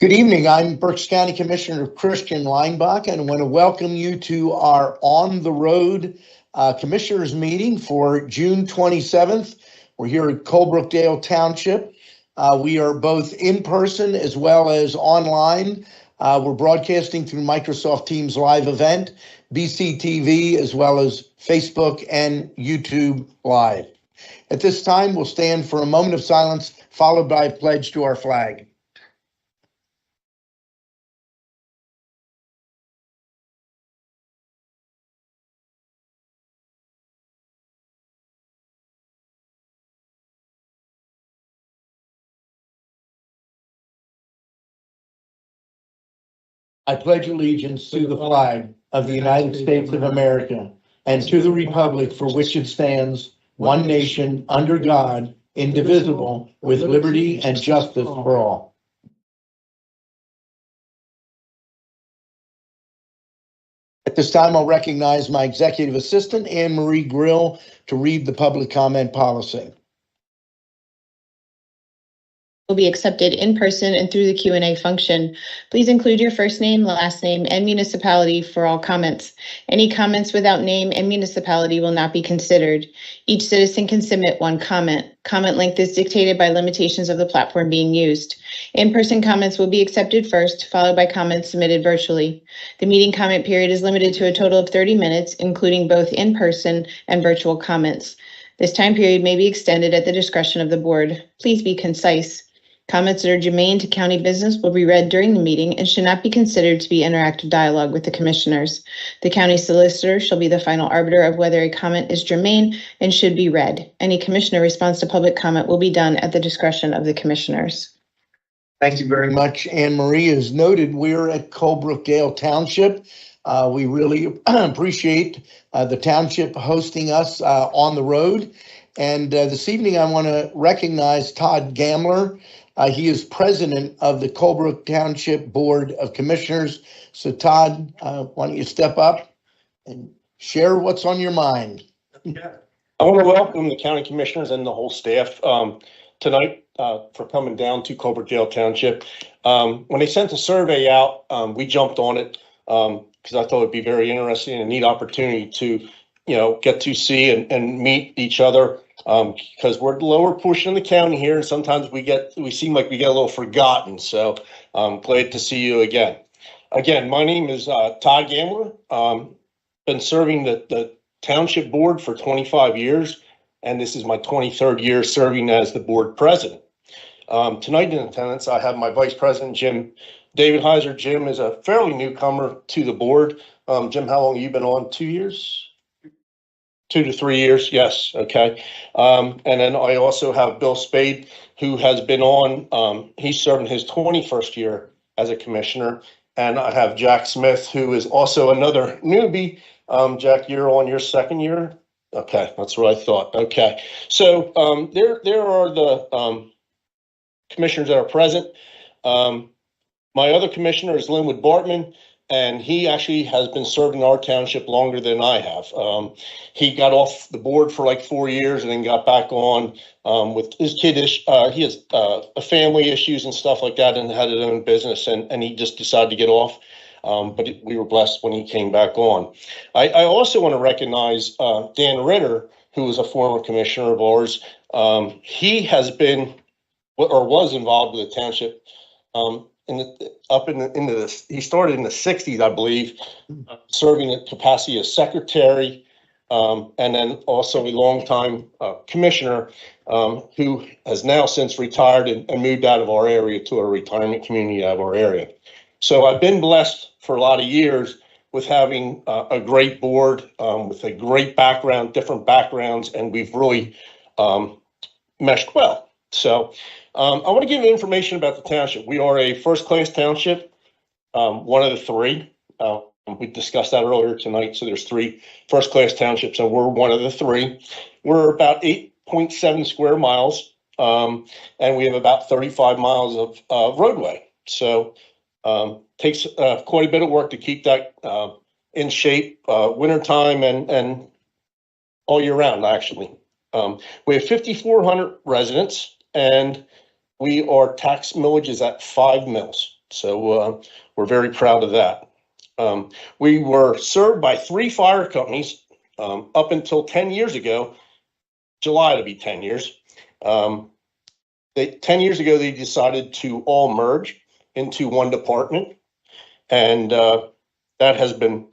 Good evening. I'm Berks County Commissioner Christian Leinbach, and I want to welcome you to our On the Road Commissioners meeting for June 27th. We're here at Colebrookdale Township. We are both in person as well as online. We're broadcasting through Microsoft Teams live event, BCTV, as well as Facebook and YouTube Live. At this time, we'll stand for a moment of silence, followed by a pledge to our flag. I pledge allegiance to the flag of the United States of America and to the republic for which it stands, one nation, under God, indivisible, with liberty and justice for all. At this time, I'll recognize my executive assistant, Anne Marie Grill, to read the public comment policy. Will be accepted in person and through the Q&A function. Please include your first name, last name, and municipality for all comments. Any comments without name and municipality will not be considered. Each citizen can submit one comment. Comment length is dictated by limitations of the platform being used. In-person comments will be accepted first, followed by comments submitted virtually. The meeting comment period is limited to a total of 30 minutes, including both in-person and virtual comments. This time period may be extended at the discretion of the board. Please be concise. Comments that are germane to county business will be read during the meeting and should not be considered to be interactive dialogue with the commissioners. The county solicitor shall be the final arbiter of whether a comment is germane and should be read. Any commissioner response to public comment will be done at the discretion of the commissioners. Thank you very much, Anne Marie. As noted, we're at Colebrookdale Township. We really appreciate the township hosting us on the road. And this evening, I want to recognize Todd Gamler. He is president of the Colebrook Township Board of Commissioners. So Todd, why don't you step up and share what's on your mind? Yeah. I want to welcome the county commissioners and the whole staff tonight for coming down to Colebrookdale Township. When they sent the survey out, we jumped on it because I thought it'd be very interesting and a neat opportunity to, get to see and meet each other. Because we're the lower portion of the county here, and sometimes we seem like we get a little forgotten. So I'm glad to see you again. Again, my name is Todd Gambler. Been serving the township board for 25 years, and this is my 23rd year serving as the board president. Tonight in attendance, I have my vice president, Jim David Heiser. Jim is a fairly newcomer to the board. Jim, how long have you been on? 2 years? 2 to 3 years, yes, okay. And then I also have Bill Spade, who has been on, he's serving his 21st year as a commissioner. And I have Jack Smith, who is also another newbie. Jack, you're on your second year? Okay, that's what I thought, okay. So there are the commissioners that are present. My other commissioner is Linwood Bartman, and he actually has been serving our township longer than I have. He got off the board for like 4 years and then got back on with his kid. He has family issues and stuff like that and had his own business, and he just decided to get off. But we were blessed when he came back on. I also want to recognize Dan Ritter, who was a former commissioner of ours. He has been or was involved with the township he started in the 60s, I believe, serving in capacity as secretary, and then also a longtime commissioner who has now since retired and moved out of our area to a retirement community out of our area. So I've been blessed for a lot of years with having a great board with a great background, different backgrounds, and we've really meshed well. So I want to give you information about the township. We are a first-class township, one of the three. We discussed that earlier tonight. So there's 3 first-class townships, and we're one of the 3. We're about 8.7 square miles, and we have about 35 miles of roadway. So takes quite a bit of work to keep that in shape, wintertime and all year round, actually. We have 5,400 residents, and our tax millage is at 5 mills. So we're very proud of that. We were served by 3 fire companies up until 10 years ago. July to be 10 years. 10 years ago, they decided to all merge into one department, and that has been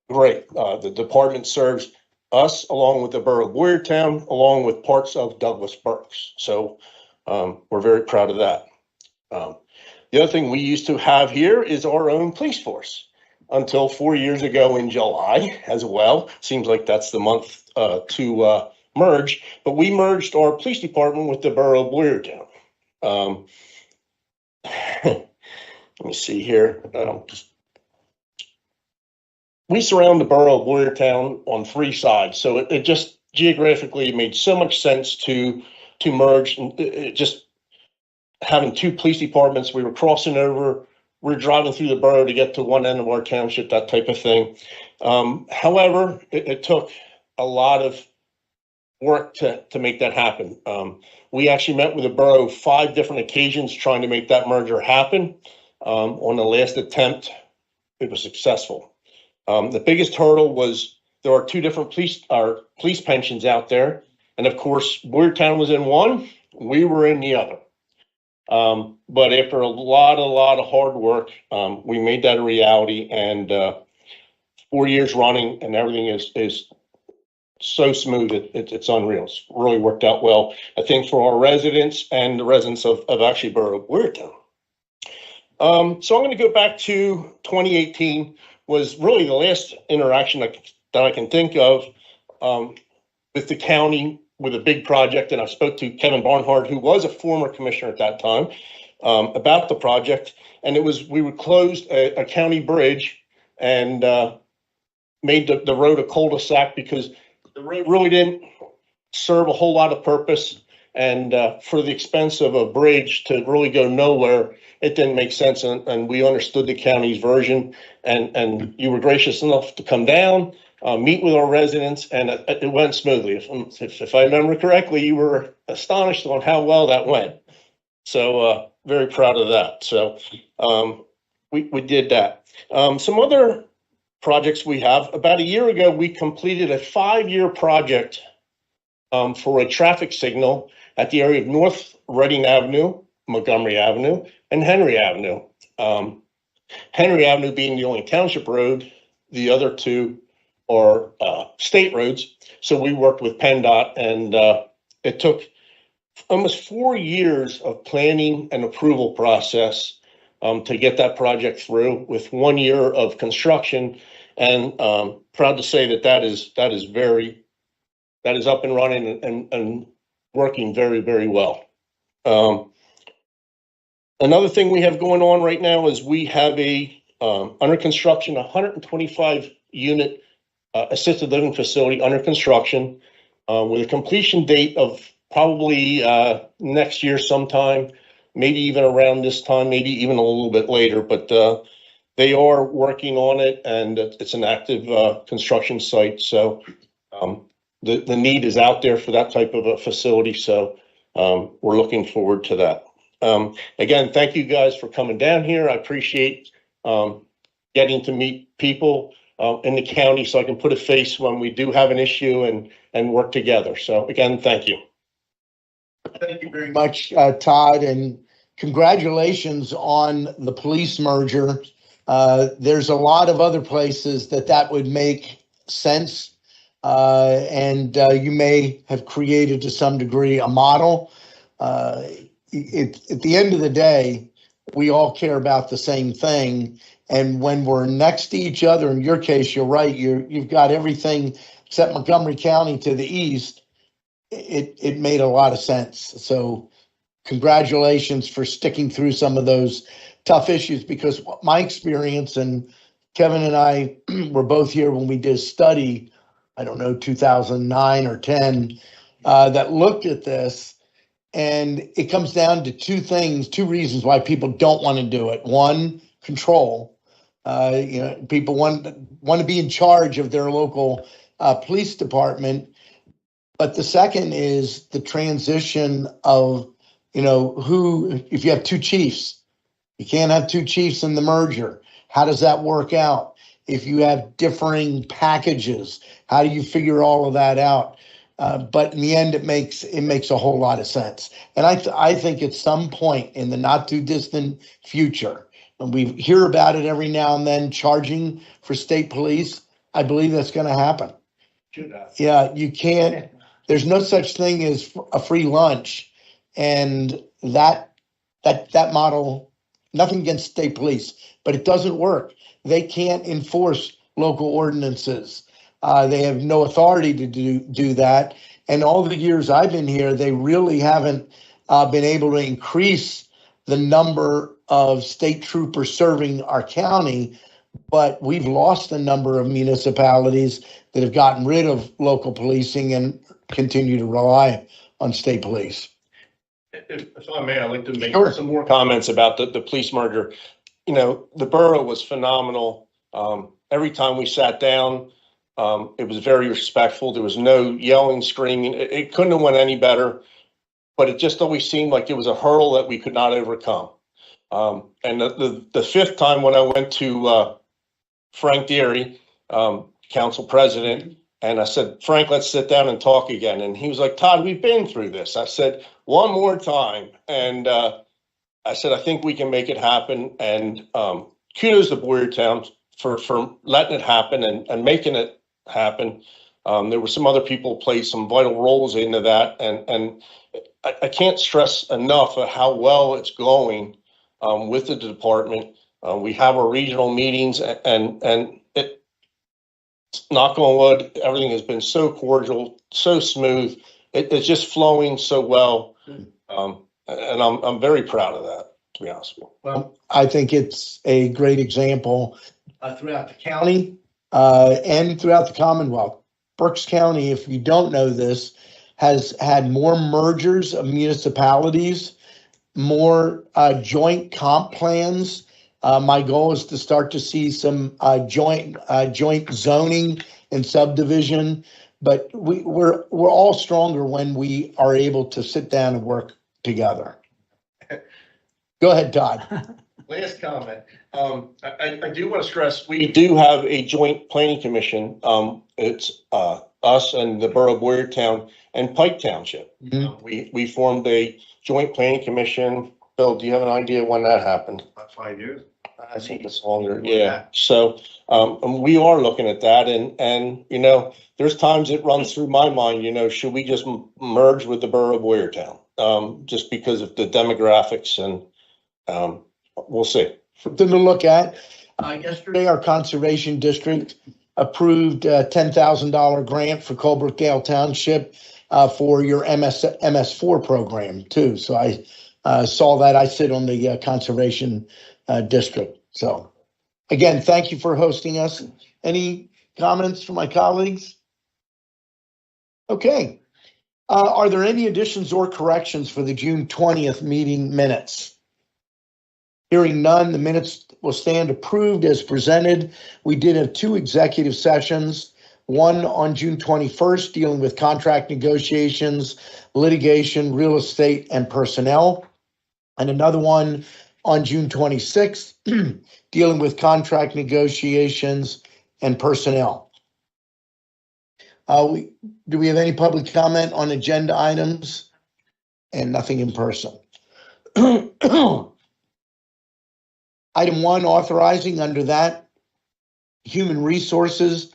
great. The department serves us along with the borough of Boyertown, along with parts of Douglas Berks. So we're very proud of that. The other thing we used to have here is our own police force until 4 years ago in July as well. Seems like that's the month to merge, but we merged our police department with the borough of Boyertown. Let me see here. We surround the borough of Boyertown on 3 sides, so it just geographically made so much sense to merge. And it just having 2 police departments, we were crossing over, we were driving through the borough to get to one end of our township, that type of thing. However, it took a lot of work to make that happen. We actually met with the borough 5 different occasions trying to make that merger happen. On the last attempt, it was successful. The biggest hurdle was there are 2 different police pensions out there. And of course, Boyertown was in one, we were in the other. But after a lot of hard work, we made that a reality, and 4 years running, and everything is so smooth. It's unreal. It's really worked out well, I think, for our residents and the residents of actually borough of Boyertown. So I'm going to go back to 2018. Was really the last interaction that I can think of with the county with a big project. And I spoke to Kevin Barnhart, who was a former commissioner at that time, about the project. And we would close a county bridge and made the road a cul-de-sac because the road really didn't serve a whole lot of purpose. And for the expense of a bridge to really go nowhere, it didn't make sense. And we understood the county's version. And you were gracious enough to come down, meet with our residents, and it went smoothly. If I remember correctly, you were astonished on how well that went. So very proud of that. So we did that. Some other projects we have. About a year ago, we completed a 5-year project for a traffic signal at the area of North Reading Avenue, Montgomery Avenue, and Henry Avenue. Henry Avenue being the only township road, the other 2 are state roads. So we worked with PennDOT, and it took almost 4 years of planning and approval process to get that project through, with 1 year of construction. And proud to say that is up and running and working very, very well. Another thing we have going on right now is we have a under construction 125 unit assisted living facility under construction with a completion date of probably next year sometime, maybe even around this time, maybe even a little bit later. But they are working on it, and it's an active construction site. So the need is out there for that type of a facility. So we're looking forward to that. Again, thank you guys for coming down here. I appreciate getting to meet people in the county so I can put a face when we do have an issue and work together. So again, thank you. Thank you very much, Todd, and congratulations on the police merger. There's a lot of other places that would make sense, and you may have created to some degree a model. At the end of the day, we all care about the same thing. And when we're next to each other, in your case, you're right, you've got everything except Montgomery County to the east. It made a lot of sense. So congratulations for sticking through some of those tough issues, because my experience, and Kevin and I were both here when we did a study, I don't know, 2009 or 10, that looked at this. And it comes down to 2 things, 2 reasons why people don't want to do it. One, control. People want to be in charge of their local police department. But the second is the transition of, if you have 2 chiefs You can't have two chiefs in the merger. How does that work out? If you have differing packages, how do you figure all of that out? But in the end, it makes a whole lot of sense. And I think at some point in the not too distant future, and we hear about it every now and then, charging for state police, I believe that's going to happen. Yeah, you can't. There's no such thing as a free lunch, and that model. Nothing against state police, but it doesn't work. They can't enforce local ordinances. They have no authority to do that. And all the years I've been here, they really haven't been able to increase the number of state troopers serving our county. But we've lost a number of municipalities that have gotten rid of local policing and continue to rely on state police. If I may, I'd like to make Sure. some more comments about the police merger. You know, the borough was phenomenal. Every time we sat down, it was very respectful. There was no yelling, screaming. It couldn't have went any better, but it just always seemed like it was a hurdle that we could not overcome. And the fifth time when I went to Frank Deary, council president, and I said, Frank, let's sit down and talk again. And he was like, Todd, we've been through this. I said, one more time. And I said, I think we can make it happen. And kudos to Boyertown for letting it happen and making it happen. There were some other people who played some vital roles into that. And I can't stress enough of how well it's going with the department. We have our regional meetings and it, knock on wood, everything has been so cordial, so smooth. It's just flowing so well. And I'm very proud of that, to be honest with you. Well, I think it's a great example throughout the county and throughout the Commonwealth. Berks County, if you don't know this, has had more mergers of municipalities, more joint comp plans. My goal is to start to see some joint zoning and subdivision, but we're all stronger when we are able to sit down and work together. Go ahead, Todd. Last comment. I do want to stress, we do have a joint planning commission. It's us and the borough of Boyertown and Pike Township. Mhm. We formed a joint planning commission. Bill, do you have an idea when that happened? About 5 years. I think it's longer. Yeah. So we are looking at that, and you know, there's times it runs through my mind. You know, should we just merge with the borough of Boyertown? Just because of the demographics, and we'll see. Something to look at. Yesterday, our conservation district approved a $10,000 grant for Colebrookdale Township for your MS4 program too. So I saw that. I sit on the conservation district. So again, thank you for hosting us. Any comments from my colleagues? Okay. Are there any additions or corrections for the June 20th meeting minutes? Hearing none, the minutes will stand approved as presented. We did have 2 executive sessions, one on June 21st dealing with contract negotiations, litigation, real estate, and personnel, and another one on June 26th dealing with contract negotiations and personnel. Do we have any public comment on agenda items? And nothing in person. Item 1, authorizing under that, human resources,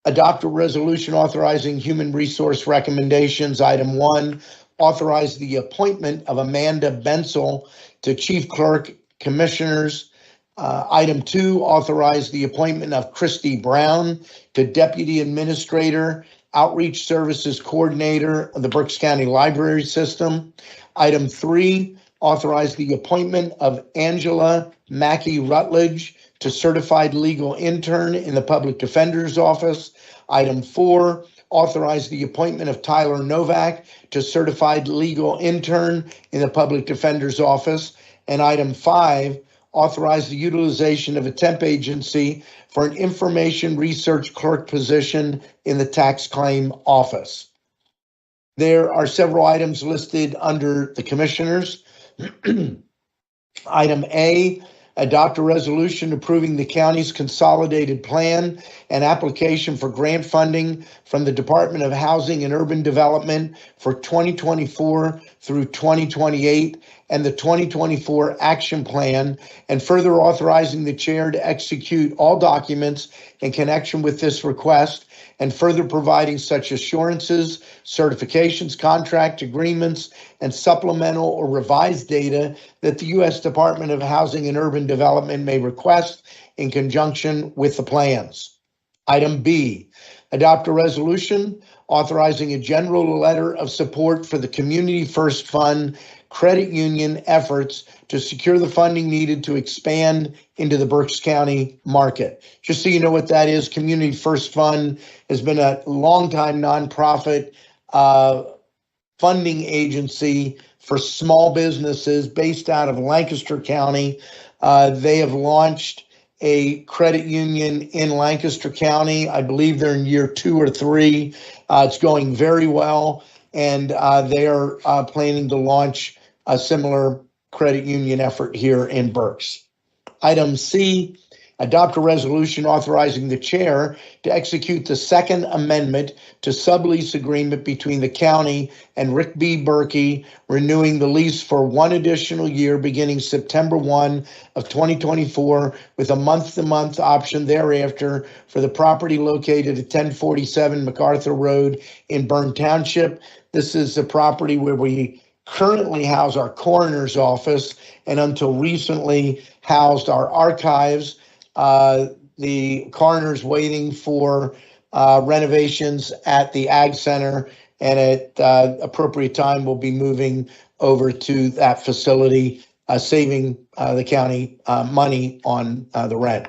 adopt a resolution authorizing human resource recommendations. Item 1, authorize the appointment of Amanda Bensel to Chief Clerk Commissioners. Item 2, authorize the appointment of Christy Brown to Deputy Administrator, Outreach Services Coordinator of the Berks County Library System. Item 3, authorize the appointment of Angela Mackey Rutledge to Certified Legal Intern in the Public Defender's Office. Item 4, authorize the appointment of Tyler Novak to Certified Legal Intern in the Public Defender's Office. And item 5, authorize the utilization of a temp agency for an information research clerk position in the tax claim office. There are several items listed under the commissioners. Item A, adopt a resolution approving the county's consolidated plan and application for grant funding from the Department of Housing and Urban Development for 2024 through 2028 and the 2024 action plan, and further authorizing the chair to execute all documents in connection with this request, and further providing such assurances, certifications, contract agreements, and supplemental or revised data that the U.S. Department of Housing and Urban Development may request in conjunction with the plans. Item B, adopt a resolution authorizing a general letter of support for the Community First Fund credit union efforts to secure the funding needed to expand into the Berks County market. Just so you know what that is, Community First Fund has been a longtime nonprofit funding agency for small businesses based out of Lancaster County. They have launched a credit union in Lancaster County. I believe they're in year 2 or 3. It's going very well, and they are planning to launch a similar credit union effort here in Berks. Item C, adopt a resolution authorizing the chair to execute the second amendment to sublease agreement between the county and Rick B. Berkey, renewing the lease for 1 additional year beginning September 1 of 2024 with a month-to-month option thereafter for the property located at 1047 MacArthur Road in Bern Township. This is the property where we currently house our coroner's office and until recently housed our archives. The coroner's waiting for renovations at the Ag Center, and at appropriate time we'll be moving over to that facility, saving the county money on the rent.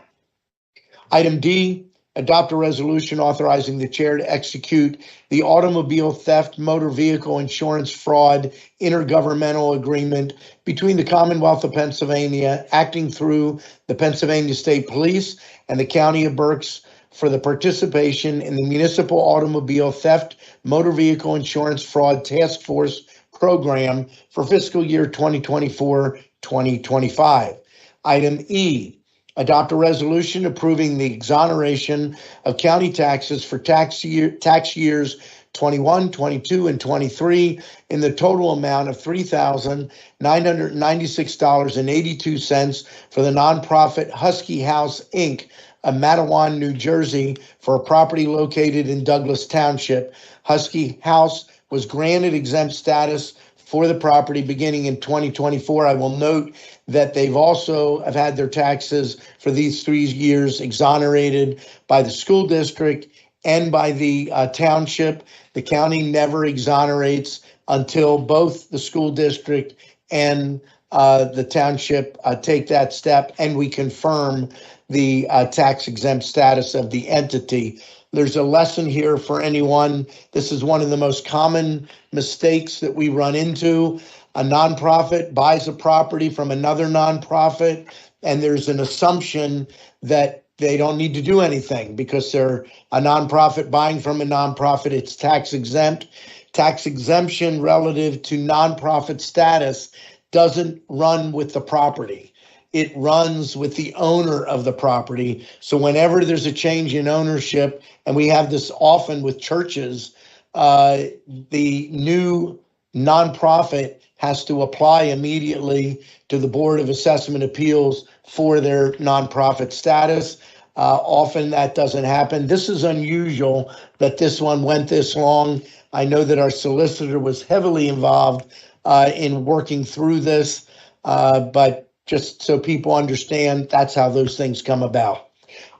Item D, adopt a resolution authorizing the chair to execute the automobile theft motor vehicle insurance fraud intergovernmental agreement between the Commonwealth of Pennsylvania, acting through the Pennsylvania State Police and the County of Berks for the participation in the Municipal Automobile Theft Motor Vehicle Insurance Fraud Task Force program for fiscal year 2024-2025. Item E, adopt a resolution approving the exoneration of county taxes for tax years 21, 22, and 23 in the total amount of $3,996.82 for the nonprofit Husky House, Inc., of Matawan, New Jersey, for a property located in Douglas Township. Husky House was granted exempt status for the property beginning in 2024. I will note that they've also have had their taxes for these 3 years exonerated by the school district and by the township. The county never exonerates until both the school district and the township take that step, and we confirm the tax exempt status of the entity. There's a lesson here for anyone. This is one of the most common mistakes that we run into. A nonprofit buys a property from another nonprofit, and there's an assumption that they don't need to do anything because they're a nonprofit buying from a nonprofit. It's tax exempt. Tax exemption relative to nonprofit status doesn't run with the property. It runs with the owner of the property. So whenever there's a change in ownership, and we have this often with churches, the new nonprofit has to apply immediately to the Board of Assessment Appeals for their nonprofit status. Often that doesn't happen. This is unusual that this one went this long. I know that our solicitor was heavily involved in working through this, but just so people understand, that's how those things come about.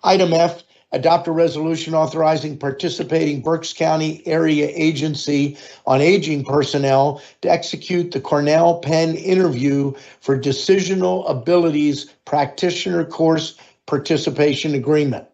Item F, adopt a resolution authorizing participating Berks County Area Agency on Aging personnel to execute the Cornell Penn interview for decisional abilities practitioner course participation agreement.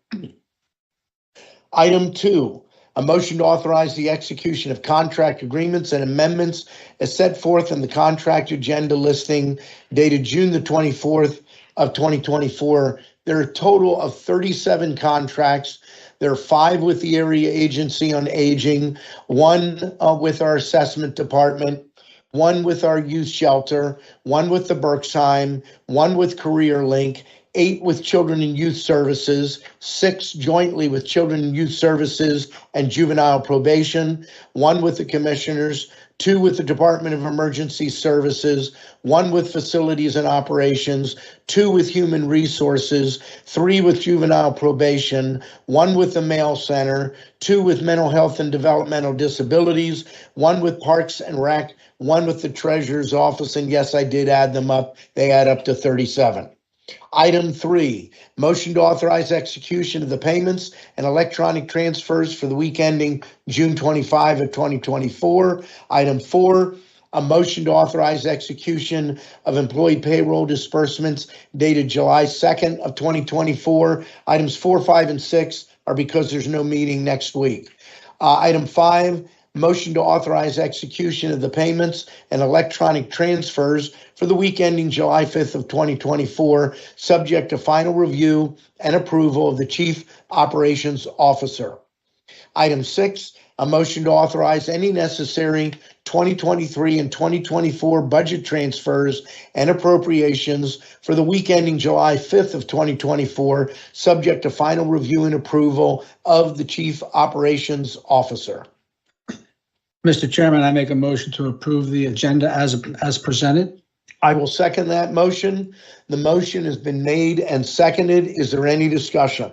Item 2, a motion to authorize the execution of contract agreements and amendments as set forth in the contract agenda listing dated June the 24th of 2024. There are a total of 37 contracts. There are 5 with the Area Agency on Aging, 1 with our assessment department, one with our youth shelter, one with the Berks, one with Career Link, 8 with Children and Youth Services, 6 jointly with Children and Youth Services and Juvenile Probation, 1 with the Commissioners, 2 with the Department of Emergency Services, 1 with Facilities and Operations, 2 with Human Resources, 3 with Juvenile Probation, 1 with the Mail Center, 2 with Mental Health and Developmental Disabilities, 1 with Parks and Rec, 1 with the Treasurer's Office, and yes, I did add them up. They add up to 37. Item 3, motion to authorize execution of the payments and electronic transfers for the week ending June 25 of 2024. Item 4, a motion to authorize execution of employee payroll disbursements dated July 2nd of 2024. Items 4, 5, and 6 are because there's no meeting next week. Item 5, motion to authorize execution of the payments and electronic transfers for the week ending July 5th of 2024, subject to final review and approval of the Chief Operations Officer. Item 6, a motion to authorize any necessary 2023 and 2024 budget transfers and appropriations for the week ending July 5th of 2024, subject to final review and approval of the Chief Operations Officer. Mr. Chairman, I make a motion to approve the agenda as presented. I will second that motion. The motion has been made and seconded. Is there any discussion?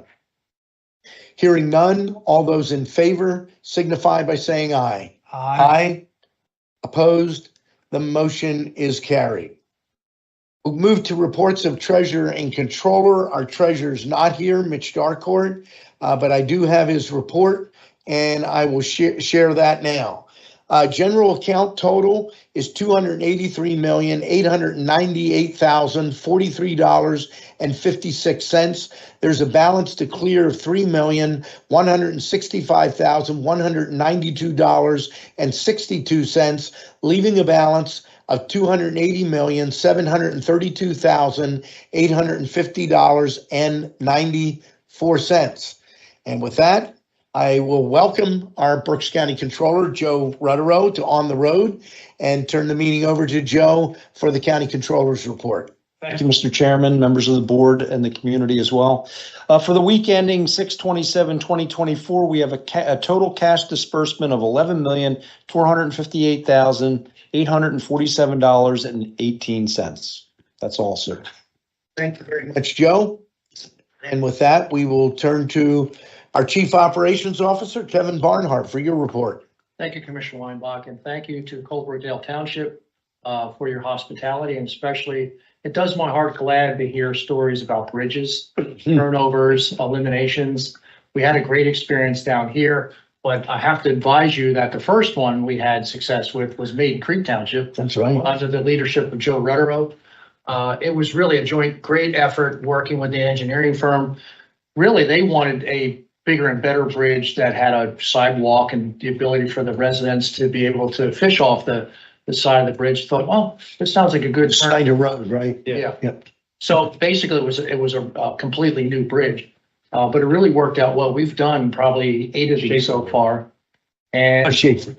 Hearing none, all those in favor signify by saying aye. Aye. Opposed? The motion is carried. We'll move to reports of Treasurer and Controller. Our Treasurer's not here, Mitch Darcourt, but I do have his report, and I will share that now. General account total is $283,898,043.56. There's a balance to clear of $3,165,192.62, leaving a balance of $280,732,850.94. And with that, I will welcome our Berks County Controller, Joe Rutterow, to On the Road and turn the meeting over to Joe for the County Controller's report. Thank you, Mr. Chairman, members of the board and the community as well. For the week ending 6/27/2024, we have a total cash disbursement of $11,458,847.18. That's all, sir. Thank you very much, Joe. And with that, we will turn to our Chief Operations Officer, Kevin Barnhart, for your report. Thank you, Commissioner Weinbach, and thank you to Colebrookdale Township for your hospitality, and especially, it does my heart glad to hear stories about bridges, turnovers, eliminations. We had a great experience down here, but I have to advise you that the first one we had success with was Maiden Creek Township. That's right. Under the leadership of Joe Rutterow. It was really a joint great effort working with the engineering firm. Really, they wanted a bigger and better bridge that had a sidewalk and the ability for the residents to be able to fish off the side of the bridge. Thought, well, this sounds like a good Side of road, right? Yeah. Yep. So basically, it was a completely new bridge, but it really worked out well. We've done probably 8 of these so far, and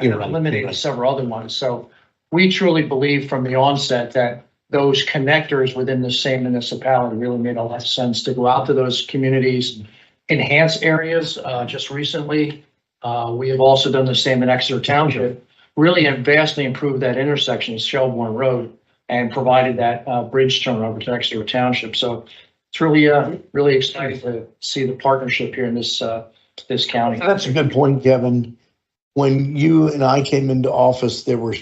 eliminated several other ones. So we truly believe from the onset that those connectors within the same municipality really made a lot of sense to go out to those communities, enhance areas. Just recently, we have also done the same in Exeter Township, really have vastly improved that intersection, Shelbourne Road, and provided that bridge turnover to Exeter Township. So it's really, really exciting to see the partnership here in this county. That's a good point, Kevin. When you and I came into office, there were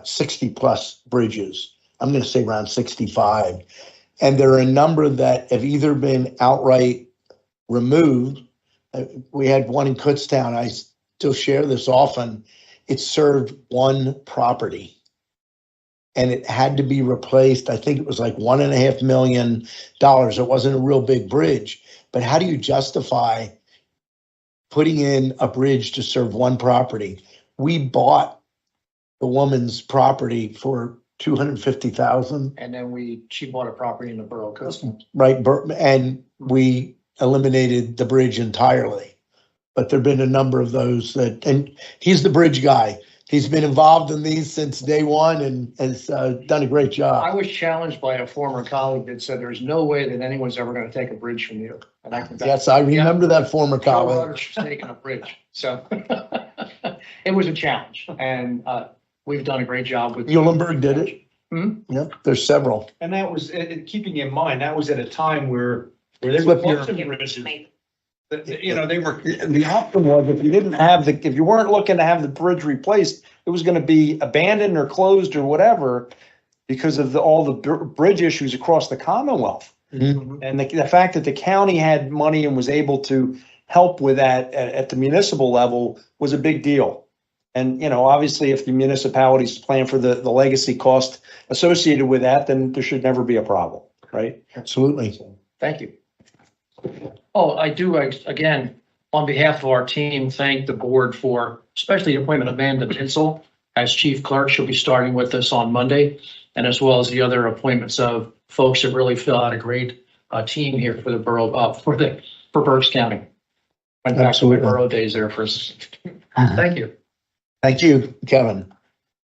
60 plus bridges. I'm going to say around 65. And there are a number that have either been outright removed. We had one in Kutztown. I still share this often. It served one property and it had to be replaced. I think it was like $1.5 million. It wasn't a real big bridge, but how do you justify putting in a bridge to serve one property? We bought the woman's property for $250,000. And then she bought a property in the borough of Kutztown. Right, and we eliminated the bridge entirely. But there've been a number of those and he's the bridge guy. He's been involved in these since day one and has done a great job. I was challenged by a former colleague that said there's no way that anyone's ever going to take a bridge from you. And I think Yes, I remember that former Joe colleague. Rogers was taking a bridge. So it was a challenge, and we've done a great job with. Muhlenberg did it. Hmm? Yep, there's several. And that was, keeping in mind, that was at a time where they were Flip your- closing bridges. You know, they were, the option was if you didn't have if you weren't looking to have the bridge replaced, it was going to be abandoned or closed or whatever because of all the bridge issues across the Commonwealth. Mhm. And the fact that the county had money and was able to help with that at the municipal level was a big deal. And, you know, obviously if the municipalities plan for the legacy cost associated with that, then there should never be a problem, right? Absolutely. Thank you. Oh, I do, again, on behalf of our team, thank the board for especially the appointment of Amanda Tinsel as chief clerk. She'll be starting with us on Monday, and as well as the other appointments of folks that really fill out a great team here for the borough, for Berks County. Went back to my Absolutely. borough days there for, thank you. Thank you, Kevin.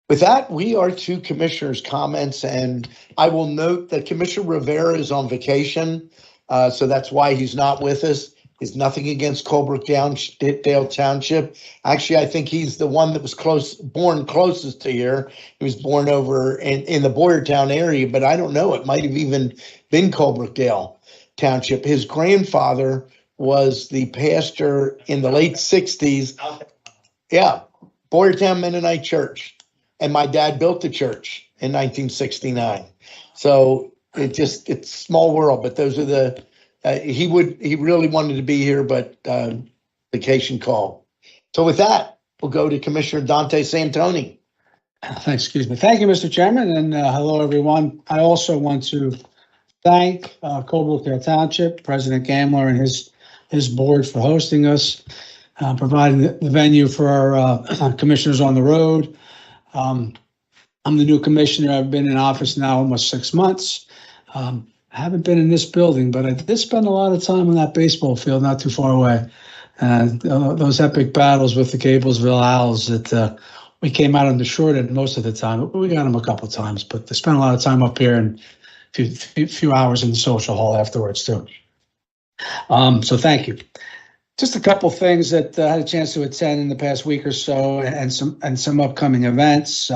With that, we are to commissioners' comments, and I will note that Commissioner Rivera is on vacation, so that's why he's not with us. Is nothing against Colebrook-Dale Township. Actually, I think he's the one that was born closest to here. He was born over in the Boyertown area, but I don't know. It might have even been Colebrook-Dale Township. His grandfather was the pastor in the late 60s. Yeah, Boyertown Mennonite Church. And my dad built the church in 1969. So it's small world, but those are he really wanted to be here, but vacation call. So with that, we'll go to Commissioner Dante Santoni. Excuse me. Thank you, Mr. Chairman, and hello, everyone. I also want to thank Colebrook Township, President Gamler and his board for hosting us, providing the venue for our commissioners on the road. I'm the new commissioner. I've been in office now almost 6 months. I haven't been in this building, but I did spend a lot of time on that baseball field not too far away. Those epic battles with the Gablesville Owls that we came out on the short end most of the time. We got them a couple of times, but they spent a lot of time up here and a few hours in the social hall afterwards too. So thank you. Just a couple things that I had a chance to attend in the past week or so, and some upcoming events.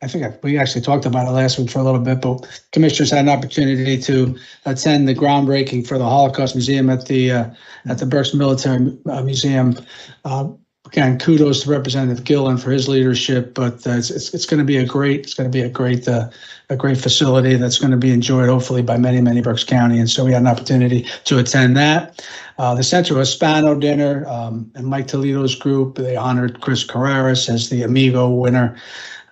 I think we actually talked about it last week for a little bit, but commissioners had an opportunity to attend the groundbreaking for the Holocaust Museum at the Berks Military Museum. Again, kudos to Representative Gillen for his leadership, but it's going to be a great facility that's going to be enjoyed hopefully by many Berks County, and so we had an opportunity to attend that. The Centro Hispano dinner and Mike Toledo's group, they honored Chris Carreras as the Amigo winner.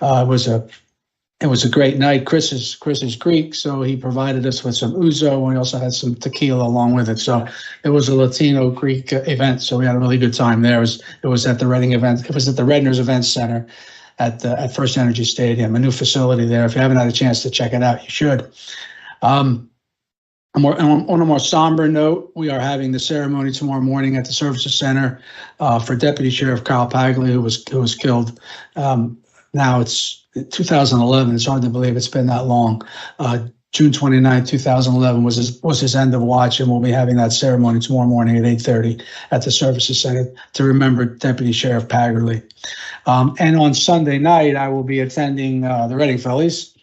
It was a great night. Chris is Greek, so he provided us with some ouzo, and we also had some tequila along with it. So it was a Latino Greek event. So we had a really good time there. It was at the Reading event. It was at the Redner's Event Center at First Energy Stadium, a new facility there. If you haven't had a chance to check it out, you should. On a more somber note, we are having the ceremony tomorrow morning at the Services Center for Deputy Sheriff Kyle Pagley, who was killed. Now it's 2011. It's hard to believe it's been that long. June 29, 2011 was his end of watch, and we'll be having that ceremony tomorrow morning at 8:30 at the Services Center to remember Deputy Sheriff Pagley. And on Sunday night, I will be attending the Reading Phillies.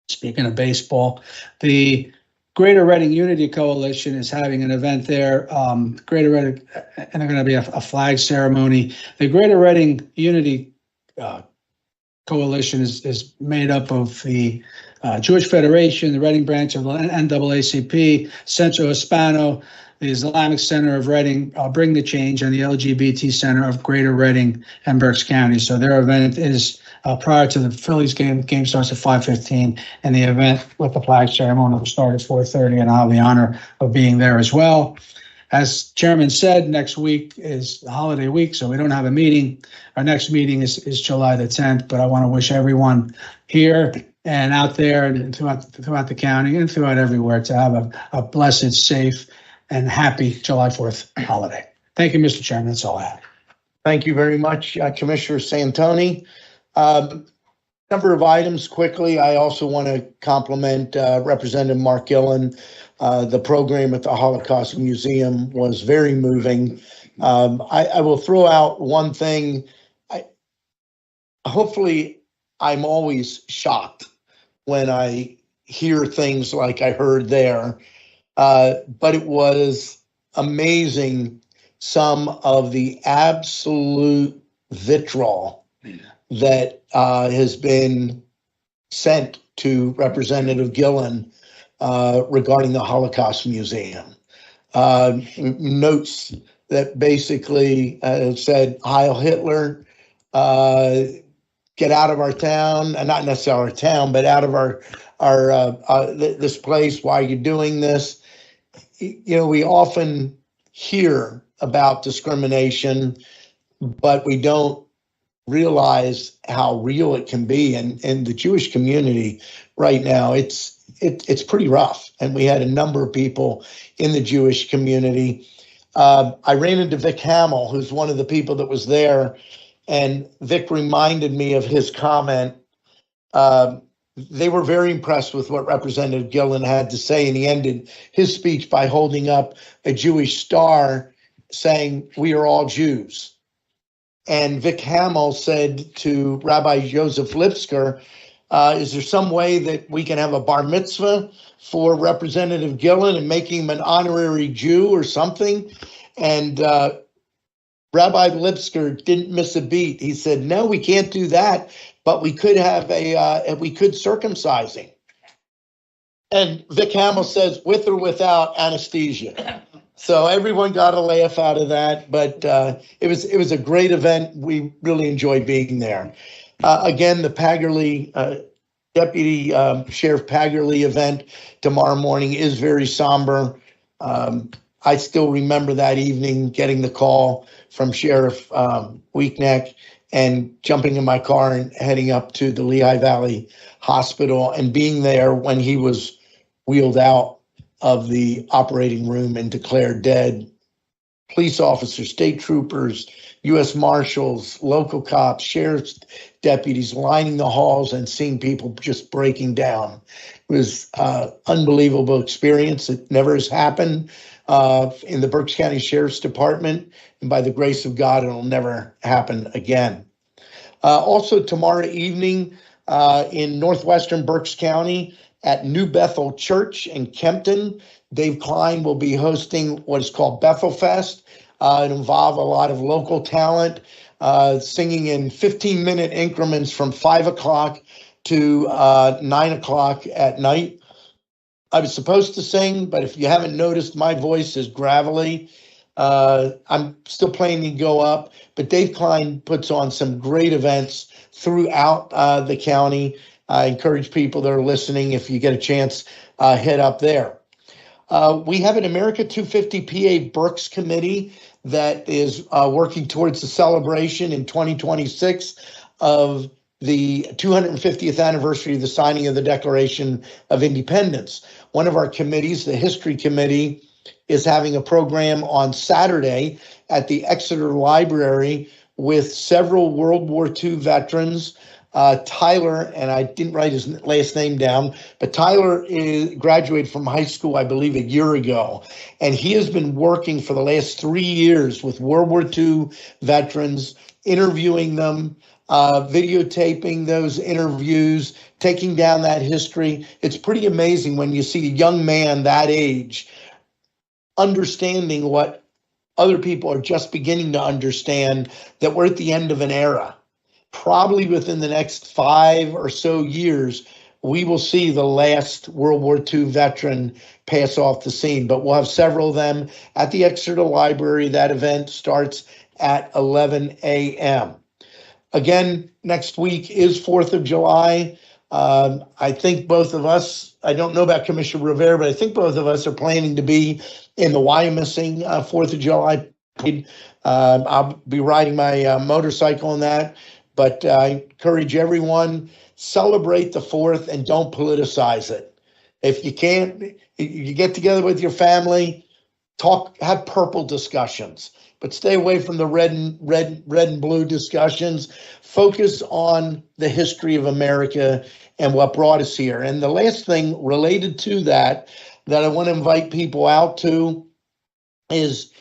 Speaking of baseball, the Greater Reading Unity Coalition is having an event there. Greater Reading, and they're going to be a flag ceremony. The Greater Reading Unity Coalition is made up of the Jewish Federation, the Reading branch of the NAACP, Centro Hispano, the Islamic Center of Reading, Bring the Change, and the LGBT Center of Greater Reading and Berks County. So their event is prior to the Phillies game. The game starts at 5:15, and the event with the flag ceremony will start at 4:30, and I'll have the honor of being there as well. As Chairman said, next week is the holiday week, so we don't have a meeting. Our next meeting is July the 10th, but I want to wish everyone here and out there and throughout the county and throughout everywhere to have a blessed, safe, and happy July 4th holiday. Thank you, Mr. Chairman. That's all I have. Thank you very much, Commissioner Santoni. Number of items quickly. I also want to compliment Representative Mark Gillen. The program at the Holocaust Museum was very moving. I will throw out one thing. Hopefully, I'm always shocked when I hear things like I heard there, but it was amazing some of the absolute vitriol that has been sent to Representative Gillen regarding the Holocaust Museum. Notes that basically said, Heil Hitler, get out of our town, not necessarily our town, but out of our this place. Why are you doing this? You know, we often hear about discrimination, but we don't realize how real it can be. And the Jewish community right now, it's pretty rough. And we had a number of people in the Jewish community. I ran into Vic Hamill, who's one of the people that was there, and Vic reminded me of his comment. They were very impressed with what Representative Gillen had to say, and he ended his speech by holding up a Jewish star saying, "We are all Jews." And Vic Hamill said to Rabbi Joseph Lipsker, is there some way that we can have a bar mitzvah for Representative Gillen and making him an honorary Jew or something? And Rabbi Lipsker didn't miss a beat. He said, no, we can't do that, but we could have we could circumcise him. And Vic Hamill says, with or without anesthesia. So everyone got a laugh out of that, but it was a great event. We really enjoyed being there. Again, the Paggerly, Deputy Sheriff Paggerly event tomorrow morning is very somber. I still remember that evening getting the call from Sheriff Weekneck and jumping in my car and heading up to the Lehigh Valley Hospital and being there when he was wheeled out of the operating room and declared dead. Police officers, state troopers, U.S. Marshals, local cops, sheriff's deputies lining the halls and seeing people just breaking down. It was an unbelievable experience. It never has happened in the Berks County Sheriff's Department, and by the grace of God, it'll never happen again. Also tomorrow evening in northwestern Berks County at New Bethel Church in Kempton, Dave Klein will be hosting what is called Bethel Fest. It involves a lot of local talent, singing in 15-minute increments from 5 o'clock to 9 o'clock at night. I was supposed to sing, but if you haven't noticed, my voice is gravelly. I'm still planning to go up, but Dave Klein puts on some great events throughout the county. I encourage people that are listening, if you get a chance, head up there. We have an America 250 PA Berks committee that is working towards the celebration in 2026 of the 250th anniversary of the signing of the Declaration of Independence. One of our committees, the History Committee, is having a program on Saturday at the Exeter Library with several World War II veterans. Tyler, and I didn't write his last name down, but Tyler graduated from high school, I believe, a year ago. And he has been working for the last 3 years with World War II veterans, interviewing them, videotaping those interviews, taking down that history. It's pretty amazing when you see a young man that age understanding what other people are just beginning to understand, that we're at the end of an era. Probably within the next 5 or so years, we will see the last World War II veteran pass off the scene, but we'll have several of them at the Exeter Library. That event starts at 11 a.m. Again, next week is 4th of July. I think both of us, I don't know about Commissioner Rivera, but I think both of us are planning to be in the Wyomissing 4th of July. I'll be riding my motorcycle on that. But I encourage everyone, celebrate the 4th and don't politicize it. If you can't, you get together with your family, have purple discussions. but stay away from the red and blue discussions. Focus on the history of America and what brought us here. And the last thing related to that I want to invite people out to is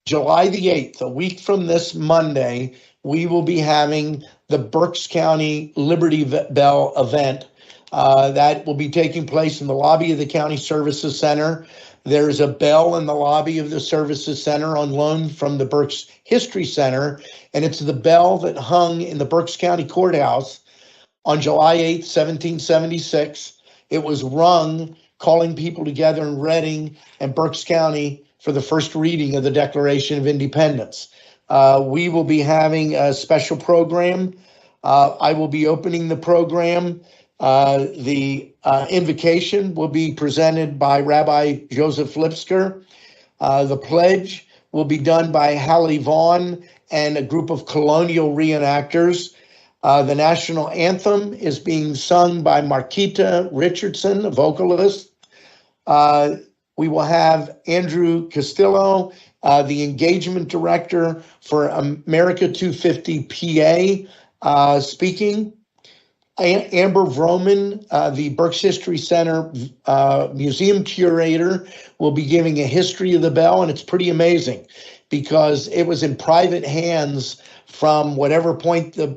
July the 8th, a week from this Monday, we will be having the Berks County Liberty Bell event. That will be taking place in the lobby of the County Services Center. There's a bell in the lobby of the Services Center on loan from the Berks History Center, and it's the bell that hung in the Berks County Courthouse on July 8th, 1776. It was rung, calling people together in Reading and Berks County for the first reading of the Declaration of Independence. We will be having a special program. I will be opening the program. The invocation will be presented by Rabbi Joseph Lipsker. The pledge will be done by Hallie Vaughn and a group of colonial reenactors. The national anthem is being sung by Marquita Richardson, a vocalist. We will have Andrew Castillo, the engagement director for America 250 PA, speaking. Amber Vroman, the Berks History Center museum curator, will be giving a history of the bell, and it's pretty amazing because it was in private hands from whatever point the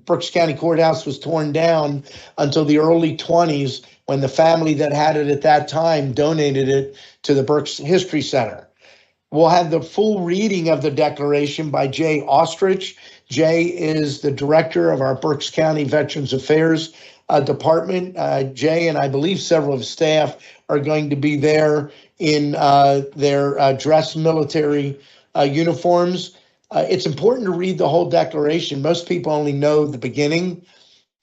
Berks County Courthouse was torn down until the early 20s, when the family that had it at that time donated it to the Berks History Center. We'll have the full reading of the Declaration by Jay Ostrich. Jay is the director of our Berks County Veterans Affairs Department. Jay and I believe several of his staff are going to be there in their dress military uniforms. It's important to read the whole Declaration. Most people only know the beginning,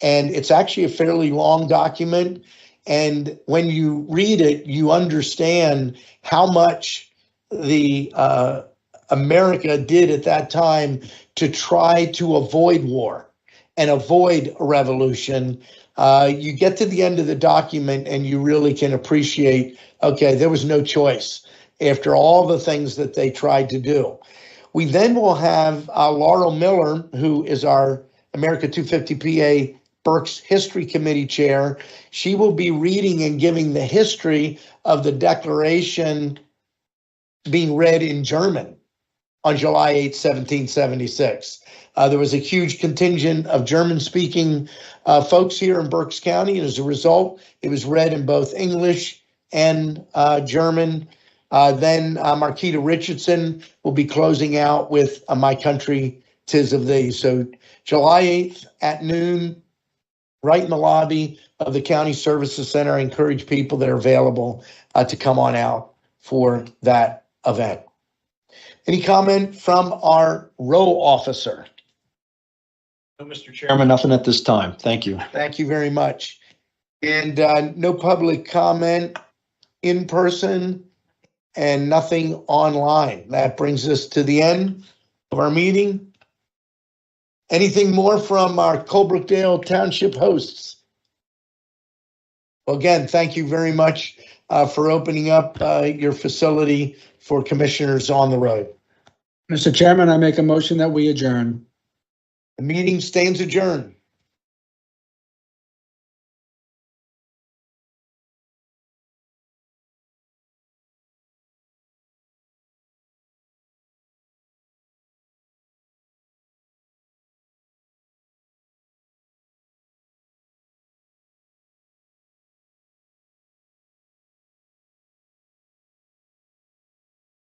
and it's actually a fairly long document. And when you read it, you understand how much the America did at that time to try to avoid war and avoid a revolution. You get to the end of the document and you really can appreciate, okay, there was no choice after all the things that they tried to do. We then will have Laurel Miller, who is our America 250 PA Berks History Committee chair. She will be reading and giving the history of the Declaration being read in German on July 8, 1776. There was a huge contingent of German-speaking folks here in Berks County, and as a result, it was read in both English and German. Then Marquita Richardson will be closing out with My Country, 'Tis of Thee. So July 8th at noon, right in the lobby of the County Services Center. I encourage people that are available to come on out for that event. Any comment from our row officer? No, Mr. Chairman, nothing at this time. Thank you. Thank you very much. And no public comment in person and nothing online. That brings us to the end of our meeting. Anything more from our Colebrookdale Township hosts? Well, again, thank you very much for opening up your facility for commissioners on the road. Mr. Chairman, I make a motion that we adjourn. The meeting stands adjourned.